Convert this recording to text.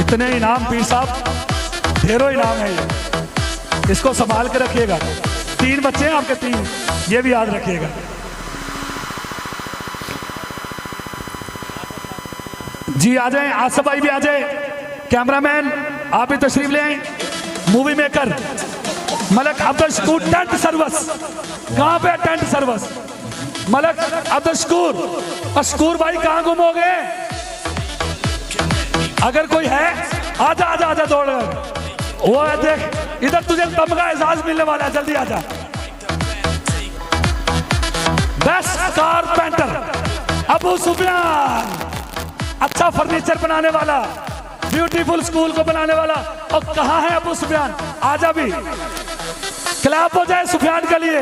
इतने इनाम पीर साहब, ढेरों इनाम है ये, इसको संभाल के रखिएगा। 3 बच्चे हैं आपके, 3, ये भी याद रखिएगा। जी आ जाएं, आसिफ भाई भी आ जाए, कैमरामैन आप भी तशरीफ ले आए, movie maker Malak Abdul Shakoor tent service, कहाँ पे टेंट सर्विस? मलक अब्दुल शकूर, शकूर भाई कहाँ गुम हो गए? अगर कोई है आजा आजा आजा दौड़ कर, वो है देख इधर, तुझे तमगा एजाज मिलने वाला है, जल्दी आजा। बेस्ट कारपेंटर अबू सुफियान, अच्छा फर्नीचर बनाने वाला, ब्यूटीफुल स्कूल को बनाने वाला। और कहाँ है अबू सुफियान? आजा भी, क्लैप हो जाए सुफियान के लिए।